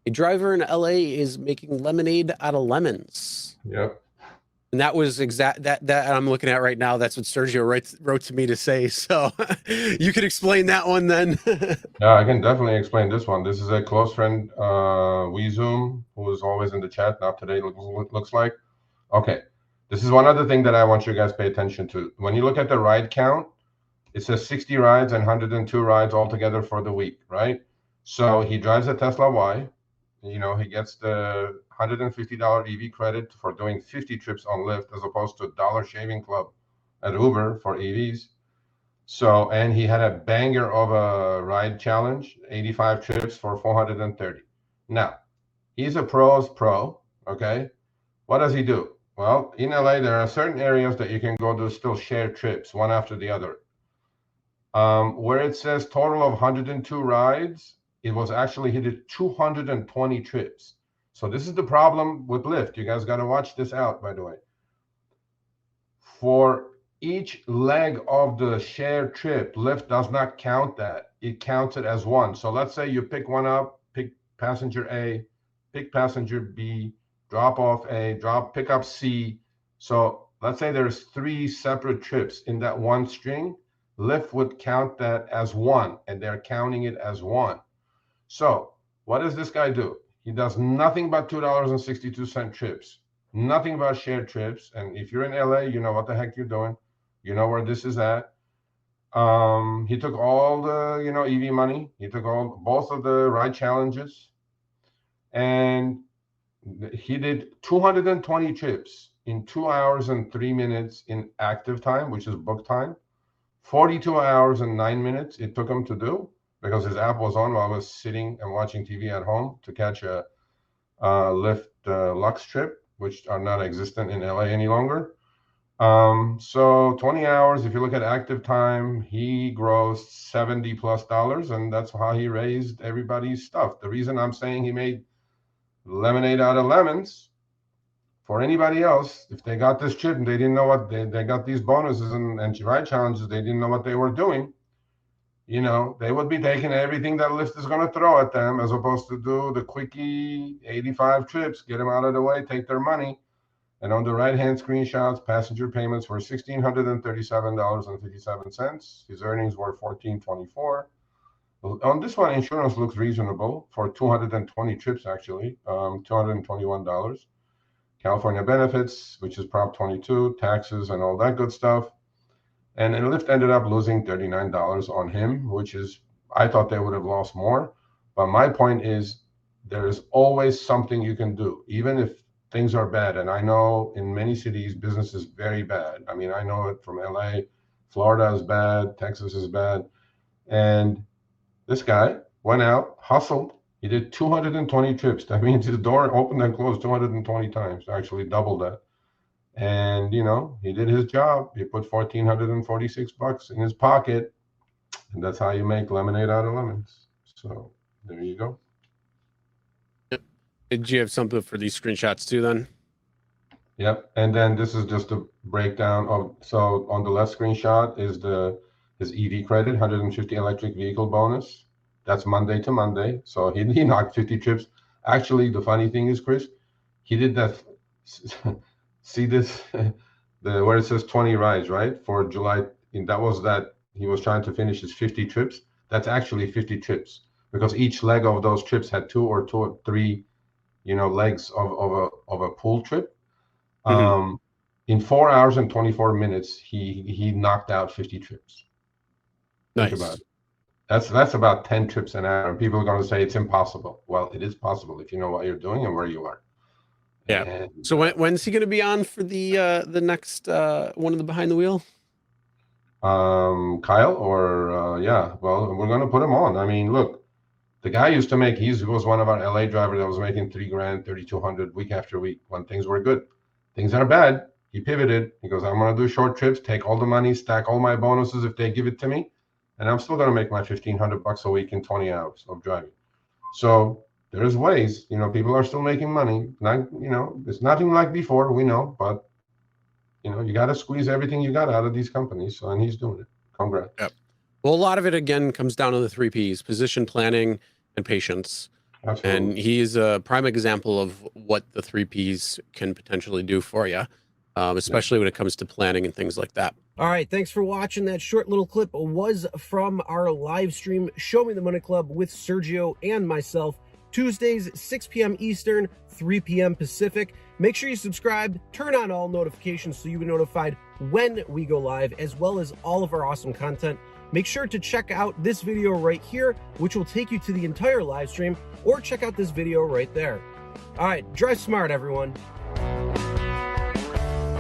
A driver in LA is making lemonade out of lemons. Yep. And that was that I'm looking at right now. That's what Sergio wrote to me to say. So you could explain that one then. Yeah, I can definitely explain this one. This is a close friend, WeZoom, who is always in the chat. Not today, looks like. Okay, this is one other thing that I want you guys to pay attention to. When you look at the ride count, it says 60 rides and 102 rides altogether for the week, right? So he drives a Tesla Y. He gets the $150 EV credit for doing 50 trips on Lyft as opposed to Dollar Shaving Club at Uber for EVs. So, and he had a banger of a ride challenge, 85 trips for 430. Now, he's a pro's pro, okay? What does he do? Well, in LA, there are certain areas that you can go to still share trips, one after the other. Where it says total of 102 rides, it was actually he did 220 trips. So this is the problem with Lyft. You guys got to watch this out, by the way. For each leg of the shared trip, Lyft does not count that. It counts it as one. So let's say you pick one up, pick passenger A, pick passenger B, drop off A, pick up C. So let's say there's 3 separate trips in that one string. Lyft would count that as one, and they're counting it as one. So what does this guy do? He does nothing but $2.62 trips, nothing but shared trips. And if you're in LA, you know what the heck you're doing. You know where this is at. He took all the, EV money. He took both of the ride challenges, and he did 220 trips in 2 hours and 3 minutes in active time, which is book time. 42 hours and 9 minutes it took him to do, because his app was on while I was sitting and watching TV at home to catch a Lyft Lux trip, which are not existent in LA any longer. So 20 hours, if you look at active time, he grossed $70+, and that's how he raised everybody's stuff. The reason I'm saying he made lemonade out of lemons, for anybody else, if they got this trip and they didn't know what they got these bonuses and ride challenges, they didn't know what they were doing, they would be taking everything that Lyft is going to throw at them, as opposed to do the quickie 85 trips, get them out of the way, take their money. And on the right-hand screenshots, passenger payments were $1,637.57. His earnings were $1,424. On this one, insurance looks reasonable for 220 trips, actually, $221. California benefits, which is Prop 22, taxes, and all that good stuff. And Lyft ended up losing $39 on him, which is, I thought they would have lost more. But my point is, there is always something you can do, even if things are bad. And I know in many cities, business is very bad. I mean, I know it from LA, Florida is bad, Texas is bad. And this guy went out, hustled. He did 220 trips. That means his door opened and closed 220 times, actually double that. And, he did his job. He put $1,446 in his pocket. And that's how you make lemonade out of lemons. So there you go. Did you have something for these screenshots too then? Yep. And then this is just a breakdown of, so on the left screenshot is his EV credit, 150 electric vehicle bonus. That's Monday to Monday. So he knocked 50 trips. Actually, the funny thing is, Chris, he did that. See this, where it says 20 rides, right? For July, and that was that he was trying to finish his 50 trips. That's actually 50 trips, because each leg of those trips had two or three, legs of a pool trip. Mm-hmm. In 4 hours and 24 minutes, he knocked out 50 trips. Nice. Think about it. That's about 10 trips an hour. And people are going to say it's impossible. Well, it is possible if you know what you're doing and where you are. Yeah. And, so when's he going to be on for the next one of the behind the wheel? Kyle or yeah. Well, we're going to put him on. I mean, look, the guy used to make. He was one of our LA drivers that was making $3,000, $3,200 week after week when things were good. Things are bad. He pivoted. He goes, I'm going to do short trips, take all the money, stack all my bonuses if they give it to me, and I'm still going to make my $1,500 a week in 20 hours of driving. So there's ways, people are still making money. Not, it's nothing like before, we know, but you got to squeeze everything you got out of these companies. So, and he's doing it. Congrats. Yep. Well, a lot of it again comes down to the 3 Ps: position, planning, and patience. Absolutely. And he is a prime example of what the 3 Ps can potentially do for you, especially when it comes to planning and things like that. All right, thanks for watching. That short little clip was from our live stream, Show Me the Money Club, with Sergio and myself, Tuesdays, 6 p.m. Eastern, 3 p.m. Pacific. Make sure you subscribe, turn on all notifications so you'll be notified when we go live, as well as all of our awesome content. Make sure to check out this video right here, which will take you to the entire live stream, or check out this video right there. All right, drive smart, everyone.